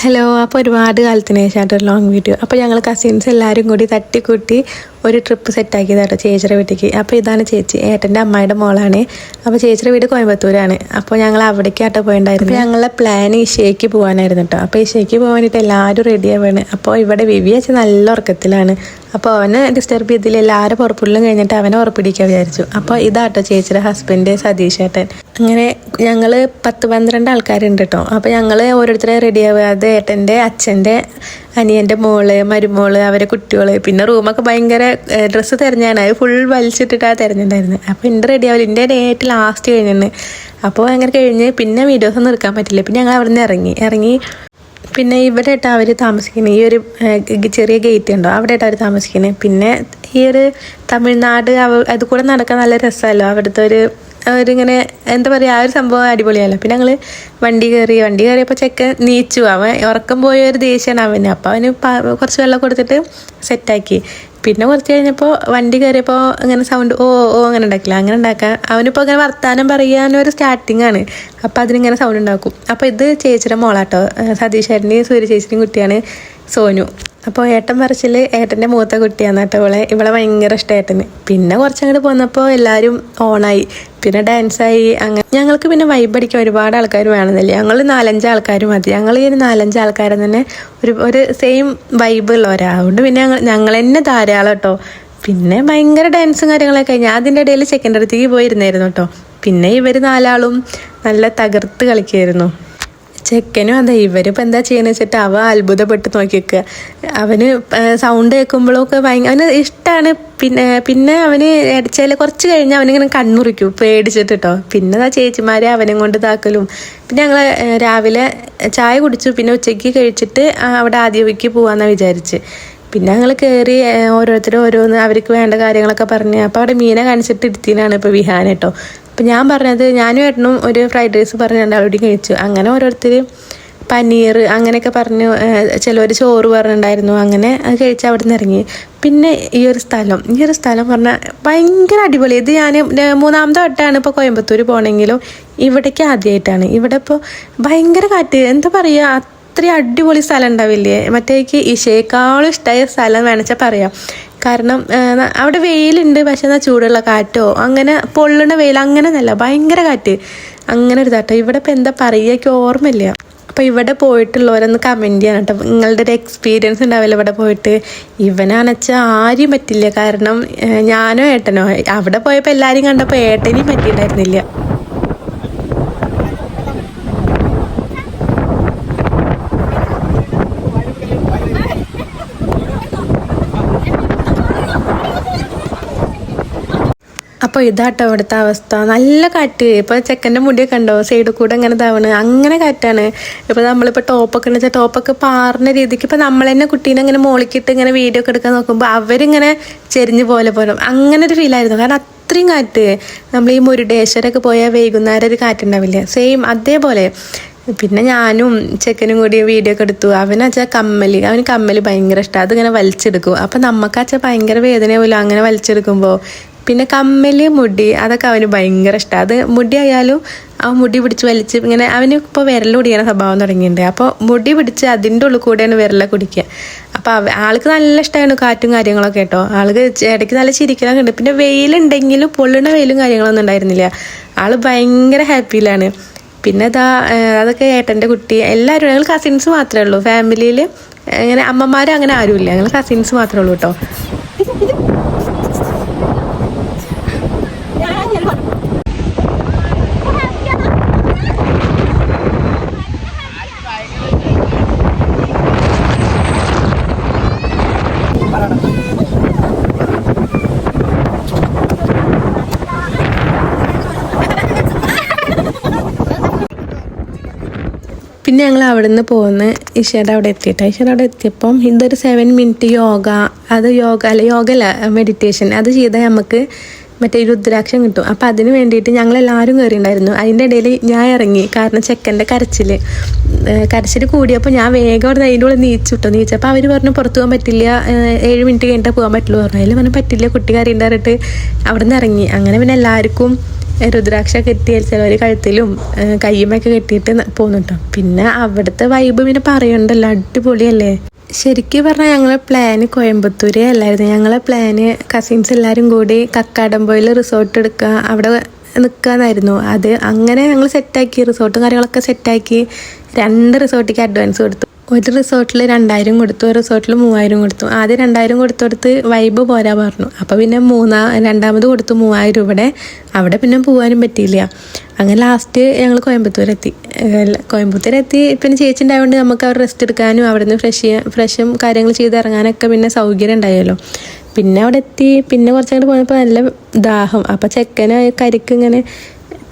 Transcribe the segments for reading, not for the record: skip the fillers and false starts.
Hello. അപ്പോൾ ഒരുപാട് കാലത്തിന് ശേഷമായിട്ടൊരു ലോങ് വീഡിയോ. അപ്പോൾ ഞങ്ങൾ കസിൻസ് എല്ലാവരും കൂടി തട്ടിക്കൂട്ടി ഒരു ട്രിപ്പ് സെറ്റാക്കിയതാട്ടോ ചേച്ചിയുടെ വീട്ടിലേക്ക്. അപ്പോൾ ഇതാണ് ചേച്ചി, ഏട്ടൻ്റെ അമ്മായിയുടെ മോളാണ്. അപ്പോൾ ചേച്ചിയുടെ വീട് കോയമ്പത്തൂരാണ്. അപ്പോൾ ഞങ്ങൾ അവിടേക്കാട്ടോ പോയിട്ടുണ്ടായിരുന്നു. അപ്പോൾ ഞങ്ങളുടെ പ്ലാൻ ഇഷയ്ക്ക് പോകാനായിരുന്നു കേട്ടോ. അപ്പോൾ ഇഷയ്ക്ക് പോകാൻ വേണ്ടിയിട്ട് എല്ലാവരും റെഡി ആവുകയാണ്. അപ്പോൾ ഇവിടെ വിവി വെച്ച് നല്ല ഉറക്കത്തിലാണ്. അപ്പോൾ അവനെ ഡിസ്റ്റർബ് ചെയ്തില്ല, എല്ലാവരും പുറപ്പെടും കഴിഞ്ഞിട്ട് അവനെ ഉറപ്പിടിക്കാൻ വിചാരിച്ചു. അപ്പോൾ ഇതാട്ടോ ചേച്ചിയുടെ ഹസ്ബൻഡ് സതീഷ് ഏട്ടൻ. അങ്ങനെ ഞങ്ങൾ 10-12 ആൾക്കാരുണ്ട് കേട്ടോ. അപ്പോൾ ഞങ്ങൾ ഓരോരുത്തരെ റെഡി ആവാതെ ഏട്ടൻ്റെ അച്ഛൻ്റെ അനിയൻ്റെ മോള്, മരുമോള്, അവരെ കുട്ടികൾ, പിന്നെ റൂമൊക്കെ ഭയങ്കര ഡ്രസ്സ് തിരഞ്ഞാണ്, അത് ഫുൾ വലിച്ചിട്ടിട്ടാണ് തിരഞ്ഞിട്ടുണ്ടായിരുന്നത്. അപ്പോൾ എൻ്റെ റെഡി ആവില്ല, എൻ്റെ ഡേറ്റ് ലാസ്റ്റ് കഴിഞ്ഞിട്ടുണ്ട്. അപ്പോൾ അങ്ങനെ കഴിഞ്ഞ് പിന്നെ വീഡിയോസൊന്നും എടുക്കാൻ പറ്റില്ല. പിന്നെ ഞങ്ങൾ അവിടെ നിന്ന് ഇറങ്ങി പിന്നെ ഇവിടെ ആയിട്ട് അവർ താമസിക്കുന്നത് ഈ ഒരു ചെറിയ ഗേറ്റ് ഉണ്ടോ, അവിടെ ആയിട്ട് അവർ താമസിക്കുന്നത്. പിന്നെ ഈ ഒരു തമിഴ്നാട് അത് കൂടെ നടക്കാൻ നല്ല രസമല്ലോ, അവിടുത്തെ അവരിങ്ങനെ എന്താ പറയുക, ആ ഒരു സംഭവം അടിപൊളിയല്ലോ. പിന്നെ ഞങ്ങൾ വണ്ടി കയറിയപ്പോൾ ചെക്കൻ നീച്ചു, അവൻ ഉറക്കം പോയ ഒരു ദേഷ്യമാണ് അവന്. അപ്പോൾ അവന് കുറച്ച് വെള്ളം കൊടുത്തിട്ട് സെറ്റാക്കി. പിന്നെ കുറച്ച് കഴിഞ്ഞപ്പോൾ വണ്ടി കയറിയപ്പോൾ അങ്ങനെ സൗണ്ട് ഓ അങ്ങനെ ഉണ്ടാക്കില്ല, അങ്ങനെ ഉണ്ടാക്കാൻ അവനിപ്പോൾ അങ്ങനെ വർത്താനം പറയാനൊരു സ്റ്റാർട്ടിങ് ആണ്. അപ്പോൾ അതിനിങ്ങനെ സൗണ്ട് ഉണ്ടാക്കും. അപ്പോൾ ഇത് ചേച്ചിയുടെ മോളാട്ടോ, സതീഷ് ഏട്ടൻ്റെയും സൂര്യ ചേച്ചിയുടെയും കുട്ടിയാണ് സോനു. അപ്പോൾ ഏട്ടൻ പറച്ചിൽ ഏട്ടൻ്റെ മൂത്ത കുട്ടിയാണ് കേട്ടോ. ഇവളെ ഭയങ്കര ഇഷ്ടം ഏട്ടന്. പിന്നെ കുറച്ചങ്ങോട്ട് പോന്നപ്പോൾ എല്ലാവരും ഓണായി, പിന്നെ ഡാൻസായി. അങ്ങനെ ഞങ്ങൾക്ക് പിന്നെ വൈബ് അടിക്കാൻ ഒരുപാട് ആൾക്കാർ വേണമെന്നില്ല, ഞങ്ങൾ 4-5 ആൾക്കാർ മതി. ഞങ്ങൾ ഈ 4-5 ആൾക്കാരെ തന്നെ ഒരു സെയിം വൈബ് ഉള്ളവരാ. അതുകൊണ്ട് പിന്നെ ഞങ്ങൾ തന്നെ ധാരാളം കേട്ടോ. പിന്നെ ഭയങ്കര ഡാൻസും കാര്യങ്ങളൊക്കെ കഴിഞ്ഞാൽ അതിൻ്റെ ഇടയിൽ ചെക്കൻ്റെ അടുത്തേക്ക് പോയിരുന്നായിരുന്നു കേട്ടോ. പിന്നെ ഇവർ 4 ആളും നല്ല തകർത്ത് കളിക്കുമായിരുന്നു. ചെക്കനും അതെ, ഇവരിപ്പോൾ എന്താ ചെയ്യുന്നത് വെച്ചിട്ട് അവ അത്ഭുതപ്പെട്ട് നോക്കി വെക്കുക. അവന് സൗണ്ട് കേൾക്കുമ്പോഴൊക്കെ അവന് ഇഷ്ടമാണ്. പിന്നെ അവന് ചില കുറച്ച് കഴിഞ്ഞ് അവനിങ്ങനെ കണ്ണുറിക്കും പേടിച്ചിട്ട് കേട്ടോ. പിന്നെ ചേച്ചിമാരെ അവനും കൊണ്ട് ഇതാക്കലും. പിന്നെ ഞങ്ങൾ രാവിലെ ചായ കുടിച്ചു, പിന്നെ ഉച്ചയ്ക്ക് കഴിച്ചിട്ട് അവിടെ ആദ്യവയ്ക്ക് പോകാമെന്നാണ് വിചാരിച്ച്. പിന്നെ ഞങ്ങൾ കയറി ഓരോരുത്തരും ഓരോന്ന് അവർക്ക് വേണ്ട കാര്യങ്ങളൊക്കെ പറഞ്ഞ്. അപ്പോൾ അവിടെ മീനെ കാണിച്ചിട്ട് ഇരുത്തിനാണ് ഇപ്പോൾ വിഹാൻ കേട്ടോ. അപ്പോൾ ഞാൻ പറഞ്ഞത്, ഞാനും ഏട്ടനും ഒരു ഫ്രൈഡ് റൈസ് പറഞ്ഞ് 2 ആളോടും കഴിച്ചു. അങ്ങനെ ഓരോരുത്തർ പനീർ അങ്ങനെയൊക്കെ പറഞ്ഞു, ചിലവർ ചോറ് പറഞ്ഞിട്ടുണ്ടായിരുന്നു. അങ്ങനെ അത് കഴിച്ച് അവിടെ നിന്ന് ഇറങ്ങി. പിന്നെ ഈ ഒരു സ്ഥലം പറഞ്ഞാൽ ഭയങ്കര അടിപൊളി. ഇത് ഞാൻ 3ാമത്തെ വട്ടമാണ് ഇപ്പോൾ കോയമ്പത്തൂർ പോകണമെങ്കിലും ഇവിടേക്ക് ആദ്യമായിട്ടാണ്. ഇവിടെ ഇപ്പോൾ ഭയങ്കര കാറ്റ്, എന്താ പറയുക, അത്രയും അടിപൊളി സ്ഥലം ഉണ്ടാവില്ലേ. മറ്റേക്ക് ഇഷയേക്കാളും ഇഷ്ടമായ സ്ഥലം വേണമെച്ചാൽ പറയാം. കാരണം അവിടെ വെയിലുണ്ട്, പക്ഷെ എന്നാൽ ചൂടുള്ള കാറ്റോ അങ്ങനെ പൊള്ളുന്ന വെയിൽ അങ്ങനെ നല്ല ഭയങ്കര കാറ്റ് അങ്ങനെ ഒരു ഇതാട്ടോ. ഇവിടെ ഇപ്പോൾ എന്താ പറയുക, എനിക്ക് ഓർമ്മയില്ല. അപ്പോൾ ഇവിടെ പോയിട്ടുള്ളവരൊന്ന് കമൻറ്റ് ചെയ്യണം കേട്ടോ, നിങ്ങളുടെ ഒരു എക്സ്പീരിയൻസ് ഉണ്ടാവില്ല ഇവിടെ പോയിട്ട്. ഇവനാണെച്ചാൽ ആരും പറ്റില്ല, കാരണം ഞാനോ ഏട്ടനോ അവിടെ പോയപ്പോൾ എല്ലാവരും കണ്ടപ്പോൾ ഏട്ടനെയും പറ്റിയിട്ടുണ്ടായിരുന്നില്ല. അപ്പോൾ ഇതാട്ടോ ഇവിടുത്തെ അവസ്ഥ, നല്ല കാറ്റ്. ഇപ്പോൾ ചെക്കൻ്റെ മുടിയൊക്കെ ഉണ്ടോ സൈഡിൽ കൂടെ അങ്ങനെ ഇതാവണ്, അങ്ങനെ കാറ്റാണ്. ഇപ്പോൾ നമ്മളിപ്പോൾ ടോപ്പൊക്കെ ഉണ്ടെന്ന് വെച്ചാൽ ടോപ്പൊക്കെ പാറുന്ന രീതിക്ക് ഇപ്പോൾ നമ്മൾ തന്നെ കുട്ടീനെ ഇങ്ങനെ മോളിക്കിട്ട് ഇങ്ങനെ വീഡിയോ ഒക്കെ എടുക്കാൻ നോക്കുമ്പോൾ അവരിങ്ങനെ ചെരിഞ്ഞ് പോലെ അങ്ങനെ ഒരു ഫീലായിരുന്നു. കാരണം അത്രയും കാറ്റ്. നമ്മൾ ഈ മുരുടേശ്വരമൊക്കെ പോയാൽ വൈകുന്നേരം ഒരു കാറ്റുണ്ടാവില്ലേ, സെയിം അതേപോലെ. പിന്നെ ഞാനും ചെക്കനും കൂടി വീഡിയോ ഒക്കെ എടുത്തു. അവന് കമ്മൽ ഭയങ്കര ഇഷ്ടമാണ്, അതിങ്ങനെ വലിച്ചെടുക്കും. അപ്പം നമുക്കാച്ചാൽ ഭയങ്കര വേദന പോലും അങ്ങനെ വലിച്ചെടുക്കുമ്പോൾ. പിന്നെ കമ്മൽ, മുടി, അതൊക്കെ അവന് ഭയങ്കര ഇഷ്ടമാണ്. അത് മുടി ആയാലും ആ മുടി പിടിച്ച് വലിച്ച് ഇങ്ങനെ അവന് ഇപ്പോൾ വിരൽ കുടിക്കുന്ന സ്വഭാവം തുടങ്ങിയിട്ടുണ്ട്. അപ്പോൾ മുടി പിടിച്ച് അതിൻ്റെ ഉള്ളിൽ കൂടെയാണ് വിരല കുടിക്കുക. അപ്പോൾ ആൾക്ക് നല്ല ഇഷ്ടമാണ് കാറ്റും കാര്യങ്ങളൊക്കെ കേട്ടോ. ആൾക്ക് ഇടയ്ക്ക് നല്ല ചിരിക്കലൊക്കെ ഉണ്ട്. പിന്നെ വെയിലുണ്ടെങ്കിലും പൊള്ളുന്ന വെയിലും കാര്യങ്ങളൊന്നും ഉണ്ടായിരുന്നില്ല. ആൾ ഭയങ്കര ഹാപ്പിയിലാണ്. പിന്നെ അതൊക്കെ ഏട്ടൻ്റെ കുട്ടി എല്ലാവരും, ഞങ്ങൾ കസിൻസ് മാത്രമേ ഉള്ളൂ ഫാമിലിയിൽ. അങ്ങനെ അമ്മമാരും അങ്ങനെ ആരുമില്ല, ഞങ്ങൾ കസിൻസ് മാത്രമേ ഉള്ളൂ കേട്ടോ. പിന്നെ ഞങ്ങൾ അവിടെ നിന്ന് പോകുന്ന ഈശോയുടെ അവിടെ എത്തിയപ്പം ഇതൊരു 7 മിനിറ്റ് യോഗ അല്ല മെഡിറ്റേഷൻ അത് ചെയ്താൽ നമുക്ക് മറ്റേ രുദ്രാക്ഷം കിട്ടും. അപ്പം അതിന് വേണ്ടിയിട്ട് ഞങ്ങളെല്ലാവരും കയറിയിട്ടുണ്ടായിരുന്നു. അതിൻ്റെ ഇടയിൽ ഞാൻ ഇറങ്ങി, കാരണം ചെക്കൻ്റെ കരച്ചിൽ കൂടിയപ്പോൾ ഞാൻ വേഗം അവിടെ അതിൻ്റെ ഉള്ളിൽ നീച്ചപ്പോൾ അവർ പറഞ്ഞു പുറത്ത് പോകാൻ പറ്റില്ല, 7 മിനിറ്റ് കഴിഞ്ഞിട്ട് പോകാൻ പറ്റുള്ളൂ പറഞ്ഞു. അതിൽ പറഞ്ഞു പറ്റില്ല, കുട്ടി കരയുണ്ടായിട്ട് അവിടെ നിന്ന് ഇറങ്ങി. അങ്ങനെ പിന്നെ എല്ലാവർക്കും രുദ്രാക്ഷ കെട്ടി ചിലവർ കഴുത്തിലും കയ്യുമൊക്കെ കെട്ടിയിട്ട് പോന്നു കേട്ടോ. പിന്നെ അവിടുത്തെ വൈബ് പിന്നെ പറയണ്ടല്ലോ, അടിപൊളിയല്ലേ. ശരിക്കും പറഞ്ഞാൽ ഞങ്ങളെ പ്ലാന് കോയമ്പത്തൂരേ അല്ലായിരുന്നു. ഞങ്ങളെ പ്ലാന് കസിൻസ് എല്ലാവരും കൂടി കക്കാടംപൊയിൽ റിസോർട്ട് എടുക്കുക, അവിടെ നിൽക്കാന്നായിരുന്നു. അത് അങ്ങനെ ഞങ്ങൾ സെറ്റാക്കി, റിസോർട്ടും കാര്യങ്ങളൊക്കെ സെറ്റാക്കി. 2 റിസോർട്ടിലേക്ക് അഡ്വാൻസ് കൊടുത്തു. ഒരു റിസോർട്ടിൽ 2000 കൊടുത്തു, ഒരു റിസോർട്ടിൽ 3000 കൊടുത്തു. ആദ്യം 2000 കൊടുത്തു വൈബ് പോരാ പറഞ്ഞു. അപ്പോൾ പിന്നെ രണ്ടാമത് കൊടുത്തു 3000 രൂപയുടെ. അവിടെ പിന്നെ പോകാനും പറ്റിയില്ല. അങ്ങനെ ലാസ്റ്റ് ഞങ്ങൾ കോയമ്പത്തൂരെത്തി. പിന്നെ ചേച്ചി ഉണ്ടായതുകൊണ്ട് നമുക്ക് അവിടെ റെസ്റ്റ് എടുക്കാനും അവിടെ നിന്ന് ഫ്രഷും കാര്യങ്ങൾ ചെയ്തിറങ്ങാനൊക്കെ പിന്നെ സൗകര്യം ഉണ്ടായല്ലോ. പിന്നെ അവിടെ എത്തി. പിന്നെ കുറച്ചങ്ങോട്ട് പോയപ്പോൾ നല്ല ദാഹം. അപ്പോൾ ചെക്കന് കരിക്ക് ഇങ്ങനെ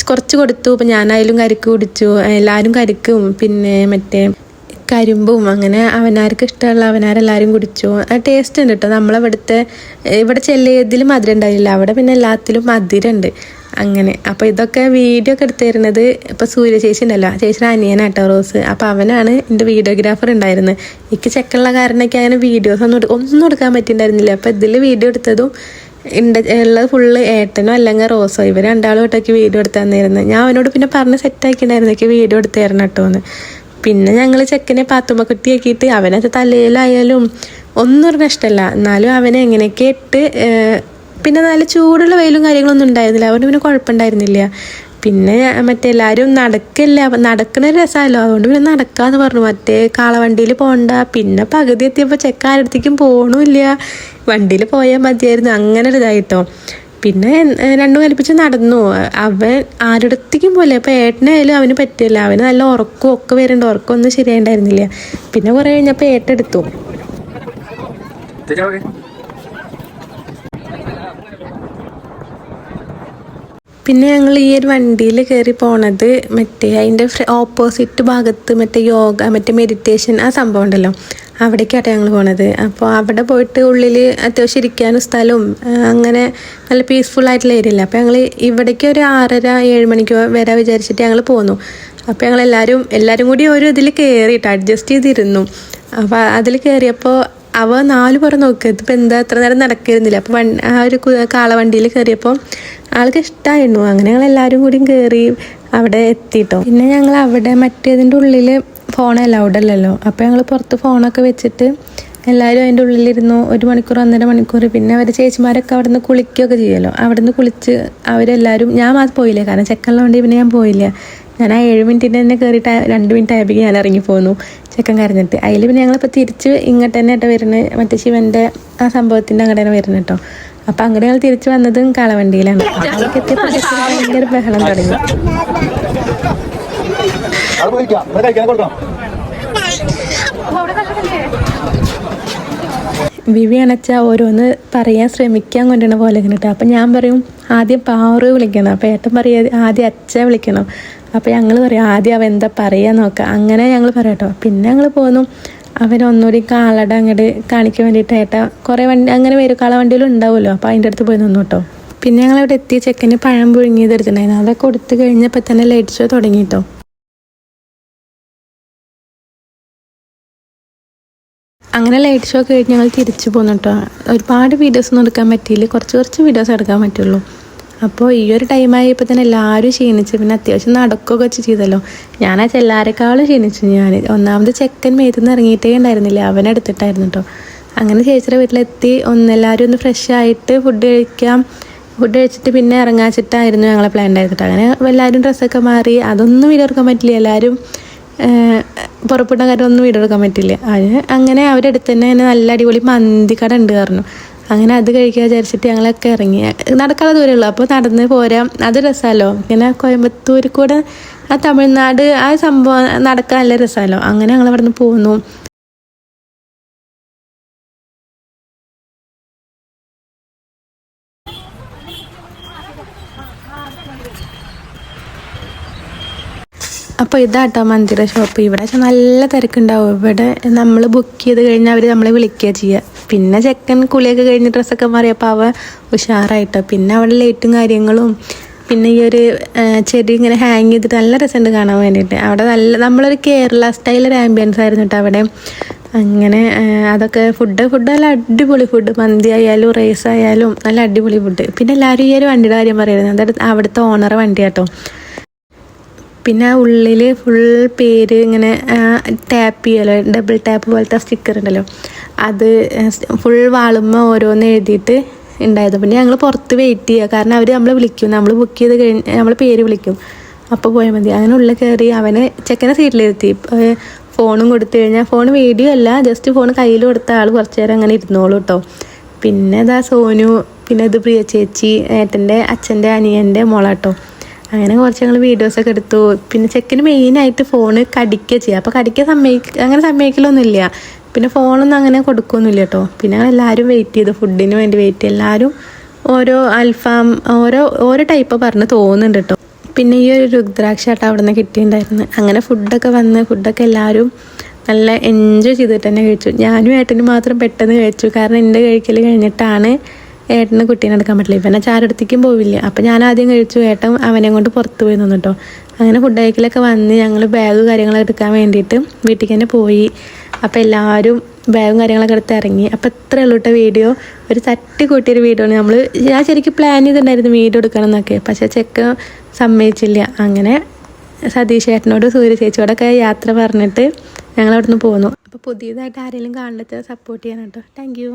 കുറച്ച് കൊടുത്തു. അപ്പോൾ ഞാനായാലും കരിക്ക് കുടിച്ചു. എല്ലാവരും കരിക്കും പിന്നെ മറ്റേ കരിമ്പും അങ്ങനെ അവനാർക്ക് ഇഷ്ടമുള്ള അവനാരെല്ലാവരും കുടിച്ചു. ടേസ്റ്റ് ഉണ്ട് കേട്ടോ. ഇവിടെ ചെല്ലിയതിൽ മധുരം ഉണ്ടായില്ല, അവിടെ പിന്നെ എല്ലാത്തിലും മധുരമുണ്ട് അങ്ങനെ. അപ്പോൾ ഇതൊക്കെ വീഡിയോ ഒക്കെ എടുത്തു തരുന്നത് ഇപ്പോൾ സൂര്യ ചേച്ചി ഉണ്ടല്ലോ, ചേച്ചിയുടെ അനിയനാട്ടോ റോസ്. അപ്പോൾ അവനാണ് എൻ്റെ വീഡിയോഗ്രാഫർ ഉണ്ടായിരുന്നത്. എനിക്ക് ചെക്കുള്ള കാരണമൊക്കെ അങ്ങനെ വീഡിയോസ് ഒന്നും എടുക്കാൻ പറ്റിയിട്ടുണ്ടായിരുന്നില്ല. അപ്പോൾ ഇതിൽ വീഡിയോ എടുത്തതും ഉള്ളത് ഫുള്ള് ഏട്ടനോ അല്ലെങ്കിൽ റോസോ, ഇവർ 2 തൊട്ടൊക്കെ വീഡിയോ എടുത്ത് തന്നിരുന്നത്. ഞാൻ അവനോട് പിന്നെ പറഞ്ഞ് സെറ്റാക്കിയിട്ടുണ്ടായിരുന്നു എനിക്ക് വീഡിയോ എടുത്ത് തരണം കേട്ടോ എന്ന്. പിന്നെ ഞങ്ങൾ ചെക്കനെ പാത്തുമ്മക്കുട്ടിയാക്കിയിട്ട് അവനത് തലയിലായാലും ഒന്നും ഒരു ഇഷ്ടമല്ല, എന്നാലും അവനെ എങ്ങനെയൊക്കെ ഇട്ട്. പിന്നെ നല്ല ചൂടുള്ള വെയിലും കാര്യങ്ങളൊന്നും ഉണ്ടായിരുന്നില്ല, അതുകൊണ്ട് പിന്നെ കുഴപ്പമുണ്ടായിരുന്നില്ല. പിന്നെ എല്ലാവരും നടക്കണ രസമല്ലോ, അതുകൊണ്ട് പിന്നെ നടക്കാന്ന് പറഞ്ഞു. കാളവണ്ടിയിൽ പോകണ്ട. പിന്നെ പകുതി എത്തിയപ്പോൾ ചെക്കാരടുത്തേക്കും പോകണമില്ല, വണ്ടിയിൽ പോയാൽ മതിയായിരുന്നു. അങ്ങനെ ഒരു ഇതായിട്ടോ. പിന്നെ 2 കൽപ്പിച്ച് നടന്നു. അവൻ ആരുടത്തേക്കും പോലെ. അപ്പോൾ ഏട്ടനായാലും അവന് പറ്റില്ല, അവന് നല്ല ഉറക്കവും ഒക്കെ വരുന്നുണ്ട്. ഉറക്കമൊന്നും ശരിയായിട്ടുണ്ടായിരുന്നില്ല. പിന്നെ കുറേ കഴിഞ്ഞപ്പോൾ ഏട്ടെടുത്തു. പിന്നെ ഞങ്ങൾ ഈ ഒരു വണ്ടിയിൽ കയറി പോണത് അതിൻ്റെ ഓപ്പോസിറ്റ് ഭാഗത്ത് യോഗ മെഡിറ്റേഷൻ ആ സംഭവം ഉണ്ടല്ലോ, അവിടേക്കാട്ടെ ഞങ്ങൾ പോണത്. അപ്പോൾ അവിടെ പോയിട്ട് ഉള്ളിൽ അത്യാവശ്യം ഇരിക്കാനും സ്ഥലവും അങ്ങനെ നല്ല പീസ്ഫുൾ ആയിട്ടുള്ള ഏരിയ ഇല്ല. അപ്പോൾ ഞങ്ങൾ ഇവിടേക്ക് ഒരു 6:30-7 മണിക്ക് വരാൻ വിചാരിച്ചിട്ട് ഞങ്ങൾ പോന്നു. അപ്പോൾ ഞങ്ങൾ എല്ലാവരും കൂടി ഒരു ഇതിൽ കയറിയിട്ട് അഡ്ജസ്റ്റ് ചെയ്തിരുന്നു. അപ്പോൾ അതിൽ കയറിയപ്പോൾ അവ 4 പുറം നോക്കുക, ഇതിപ്പോൾ എന്താ അത്ര നേരം നടക്കുന്നില്ല. അപ്പോൾ ആ ഒരു കാളവണ്ടിയിൽ കയറിയപ്പോൾ ആൾക്ക് ഇഷ്ടമായിരുന്നു. അങ്ങനെ ഞങ്ങൾ എല്ലാവരും കൂടി കയറി അവിടെ എത്തിയിട്ടോ. പിന്നെ ഞങ്ങൾ അവിടെ മറ്റേതിൻ്റെ ഉള്ളിൽ ഫോൺ അലൗഡ് അല്ലല്ലോ. അപ്പോൾ ഞങ്ങൾ പുറത്ത് ഫോണൊക്കെ വെച്ചിട്ട് എല്ലാവരും അതിൻ്റെ ഉള്ളിലിരുന്നു 1 മണിക്കൂർ 1.5 മണിക്കൂർ. പിന്നെ അവർ ചേച്ചിമാരൊക്കെ അവിടെ നിന്ന് കുളിക്കുകയൊക്കെ ചെയ്യുമല്ലോ, അവിടെ നിന്ന് കുളിച്ച് അവരെല്ലാവരും. ഞാൻ മാത്രം പോയില്ല, കാരണം ചെക്കനുള്ള വണ്ടി പിന്നെ ഞാൻ പോയില്ല. ഞാൻ ആ 7 മിനിറ്റിന് തന്നെ കയറിയിട്ട് 2 മിനിറ്റ് ആയപ്പോൾ ഞാൻ ഇറങ്ങിപ്പോന്നു ചെക്കൻ കരഞ്ഞിട്ട്. അതിൽ പിന്നെ ഞങ്ങളിപ്പോൾ തിരിച്ച് ഇങ്ങോട്ട് തന്നെ ആയിട്ട് വരുന്നത്, ശിവൻ്റെ ആ സംഭവത്തിൻ്റെ അങ്ങോട്ട് തന്നെ വരുന്നത് കേട്ടോ. അപ്പം അങ്ങനെ ഞങ്ങൾ തിരിച്ച് വന്നതും കാളവണ്ടിയിലാണ്. അതൊക്കെ എത്തിയപ്പോൾ ഭയങ്കര ബഹളം തുടങ്ങി. വിവി അണച്ചാൽ ഓരോന്ന് പറയാൻ ശ്രമിക്കാൻ കൊണ്ടുവരുന്ന പോലെ കേട്ടോ. അപ്പം ഞാൻ പറയും ആദ്യം പാറു വിളിക്കണം, അപ്പോൾ ഏട്ടൻ പറയുക ആദ്യം അച്ഛ വിളിക്കണം. അപ്പോൾ ഞങ്ങൾ പറയും ആദ്യം അവൻ എന്താ പറയുക നോക്കാം. അങ്ങനെ ഞങ്ങൾ പറയാം കേട്ടോ. പിന്നെ ഞങ്ങൾ പോന്നു. അവരൊന്നുകൂടി കാളട അങ്ങോട്ട് കാണിക്കാൻ വേണ്ടിയിട്ട് ഏട്ടാ കുറേ വണ്ടി അങ്ങനെ വരും, കാളവണ്ടിയിലും ഉണ്ടാവുമല്ലോ. അപ്പോൾ അതിൻ്റെ അടുത്ത് പോയി നിന്നു കേട്ടോ. പിന്നെ ഞങ്ങളവിടെ എത്തി. ചെക്കന് പഴം പുഴുങ്ങിയത് എടുത്തിട്ടുണ്ടായിരുന്നു. അതൊക്കെ കൊടുത്ത് കഴിഞ്ഞപ്പോൾ തന്നെ ലൈറ്റ് ഷോ തുടങ്ങി കേട്ടോ. അങ്ങനെ ലൈറ്റ് ഷോ കഴിഞ്ഞ് ഞങ്ങൾ തിരിച്ചു പോന്നു കേട്ടോ. ഒരുപാട് വീഡിയോസൊന്നും എടുക്കാൻ പറ്റിയില്ല, കുറച്ച് വീഡിയോസ് എടുക്കാൻ പറ്റുള്ളൂ. അപ്പോൾ ഈ ഒരു ടൈമായപ്പോൾ തന്നെ എല്ലാവരും ക്ഷീണിച്ചു. പിന്നെ അത്യാവശ്യം നടക്കുകയൊക്കെ വെച്ച് ചെയ്തല്ലോ. ഞാൻ ആ എല്ലാവരെക്കാളും ക്ഷീണിച്ചു. ഒന്നാമത് ചെക്കൻ മേത്തുനിന്ന് ഇറങ്ങിയിട്ടേ ഉണ്ടായിരുന്നില്ല, അവനെടുത്തിട്ടായിരുന്നു കേട്ടോ. അങ്ങനെ ചേച്ചിയുടെ വീട്ടിലെത്തി എല്ലാവരും ഒന്ന് ഫ്രഷ് ആയിട്ട് ഫുഡ് കഴിച്ചിട്ട് പിന്നെ ഇറങ്ങാച്ചിട്ടായിരുന്നു ഞങ്ങളെ പ്ലാൻ ഉണ്ടായിരുന്നിട്ട്. അങ്ങനെ എല്ലാവരും ഡ്രസ്സൊക്കെ മാറി. അതൊന്നും വീഡിയോ എടുക്കാൻ പറ്റില്ല, എല്ലാവരും പുറപ്പെട്ട കാര്യമൊന്നും വീഡിയോ എടുക്കാൻ പറ്റില്ല. അങ്ങനെ അവരെടുത്ത് തന്നെ നല്ല അടിപൊളി മന്തിക്കട ഉണ്ട് പറഞ്ഞു. അങ്ങനെ അത് കഴിക്കാൻ വിചാരിച്ചിട്ട് ഞങ്ങളൊക്കെ ഇറങ്ങി. നടക്കാതെ ദൂരമുള്ളൂ, അപ്പോൾ നടന്ന് പോരാം. അത് രസമല്ലോ, ഇങ്ങനെ കോയമ്പത്തൂർ കൂടെ ആ തമിഴ്നാട് ആ സംഭവം നടക്കാൻ നല്ല രസമല്ലോ. അങ്ങനെ ഞങ്ങൾ അവിടെ നിന്ന് പോന്നു. അപ്പോൾ ഇതാട്ടോ മന്തിര ഷോപ്പ്. ഇവിടെ നല്ല തിരക്കുണ്ടാവും. ഇവിടെ നമ്മൾ ബുക്ക് ചെയ്ത് കഴിഞ്ഞാൽ അവർ നമ്മളെ വിളിക്കുക ചെയ്യുക. പിന്നെ ചെക്കൻ കുളിയൊക്കെ കഴിഞ്ഞ് ഡ്രസ്സൊക്കെ മാറിയപ്പോൾ അവ ഉഷാറായിട്ടോ. പിന്നെ അവിടെ ലൈറ്റും കാര്യങ്ങളും പിന്നെ ഈ ഒരു ചെടി ഇങ്ങനെ ഹാങ് ചെയ്തിട്ട് നല്ല രസമുണ്ട് കാണാൻ വേണ്ടിയിട്ട്. അവിടെ നമ്മളൊരു കേരള സ്റ്റൈൽ ഒരു ആംബിയൻസ് ആയിരുന്നു കേട്ടോ അവിടെ. അങ്ങനെ അതൊക്കെ ഫുഡ് നല്ല അടിപൊളി ഫുഡ്, മന്തി ആയാലും റൈസ് ആയാലും നല്ല അടിപൊളി ഫുഡ്. പിന്നെ എല്ലാവരും ഈ ഒരു വണ്ടിയുടെ കാര്യം പറയുന്നത്, അതായത് അവിടുത്തെ ഓണർ വണ്ടി കേട്ടോ. പിന്നെ ഉള്ളിൽ ഫുൾ പേര് ഇങ്ങനെ ടാപ്പ് ചെയ്യലോ, ഡബിൾ ടാപ്പ് പോലത്തെ സ്റ്റിക്കർ ഉണ്ടല്ലോ, അത് ഫുൾ വാളുമ്മ ഓരോന്ന് എഴുതിയിട്ട് ഉണ്ടായത്. പിന്നെ ഞങ്ങൾ പുറത്ത് വെയിറ്റ് ചെയ്യുക, കാരണം അവർ നമ്മളെ വിളിക്കും, നമ്മൾ ബുക്ക് ചെയ്ത് കഴിഞ്ഞ് നമ്മൾ പേര് വിളിക്കും, അപ്പോൾ പോയാൽ മതി. അങ്ങനെ ഉള്ളിൽ കയറി അവനെ ചെക്കനെ സീറ്റിലിരുത്തി, ഫോണും കൊടുത്തു കഴിഞ്ഞാൽ, ഫോൺ വീഡിയോ അല്ല, ജസ്റ്റ് ഫോൺ കയ്യിൽ കൊടുത്ത ആൾ കുറച്ച് നേരം അങ്ങനെ ഇരുന്നോളൂ കേട്ടോ. പിന്നെ ഇതാ സോനു, പിന്നെ ഇത് പ്രിയ ചേച്ചി, ഏട്ടൻ്റെ അച്ഛൻ്റെ അനിയൻ്റെ മോളാട്ടോ. അങ്ങനെ കുറച്ച് ഞങ്ങൾ വീഡിയോസൊക്കെ എടുത്തു. പിന്നെ ചെക്കന് മെയിനായിട്ട് ഫോണ് കടിക്കുക ചെയ്യുക, അപ്പോൾ കടിക്കാൻ അങ്ങനെ സമ്മതിക്കലൊന്നുമില്ല. പിന്നെ ഫോണൊന്നും അങ്ങനെ കൊടുക്കുകയൊന്നുമില്ല കേട്ടോ. പിന്നെ എല്ലാവരും വെയിറ്റ് ചെയ്തു, ഫുഡിന് വേണ്ടി വെയിറ്റ് ചെയ്തു. എല്ലാവരും ഓരോ അൽഫാം ഓരോ ടൈപ്പ് പറഞ്ഞ് തോന്നുന്നുണ്ട് കേട്ടോ. പിന്നെ ഈ ഒരു രുദ്രാക്ഷാട്ടം അവിടെ നിന്ന് കിട്ടിയിട്ടുണ്ടായിരുന്നു. അങ്ങനെ ഫുഡൊക്കെ എല്ലാവരും നല്ല എൻജോയ് ചെയ്തിട്ട് തന്നെ കഴിച്ചു. ഞാനും ഏട്ടനും മാത്രം പെട്ടെന്ന് കഴിച്ചു, കാരണം എൻ്റെ കഴിക്കൽ കഴിഞ്ഞിട്ടാണ് ഏട്ടന് കുട്ടീനെ എടുക്കാൻ പറ്റില്ല. ഇവനെ ചാരടുത്തേക്കും പോവില്ല. അപ്പം ഞാൻ ആദ്യം കഴിച്ചു, ഏട്ടൻ അവനെ കൊണ്ട് പുറത്ത് പോയി നിന്നു കേട്ടോ. അങ്ങനെ ഫുഡ് കഴിക്കലൊക്കെ വന്ന് ഞങ്ങൾ ബാഗ് കാര്യങ്ങളൊക്കെ എടുക്കാൻ വേണ്ടിയിട്ട് വീട്ടിലേക്ക് തന്നെ പോയി. അപ്പോൾ എല്ലാവരും ബാഗും കാര്യങ്ങളൊക്കെ എടുത്ത് ഇറങ്ങി. അപ്പോൾ ഇത്രയേ ഉള്ളൂ കേട്ടോ വീഡിയോ. ഒരു തട്ടി കൂട്ടിയൊരു വീഡിയോ ആണ്. ഞാൻ ശരിക്കും പ്ലാൻ ചെയ്തിട്ടുണ്ടായിരുന്നു വീഡിയോ എടുക്കണം എന്നൊക്കെ, പക്ഷേ ചെക്ക് സമ്മതിച്ചില്ല. അങ്ങനെ സതീഷ് ഏട്ടനോട് സൂര്യ ചേച്ചിയോടൊക്കെ യാത്ര പറഞ്ഞിട്ട് ഞങ്ങൾ അവിടെ നിന്ന് പോന്നു. അപ്പോൾ പുതിയതായിട്ട് ആരെങ്കിലും കാണുന്നത് സപ്പോർട്ട് ചെയ്യാൻ കേട്ടോ. Thank you.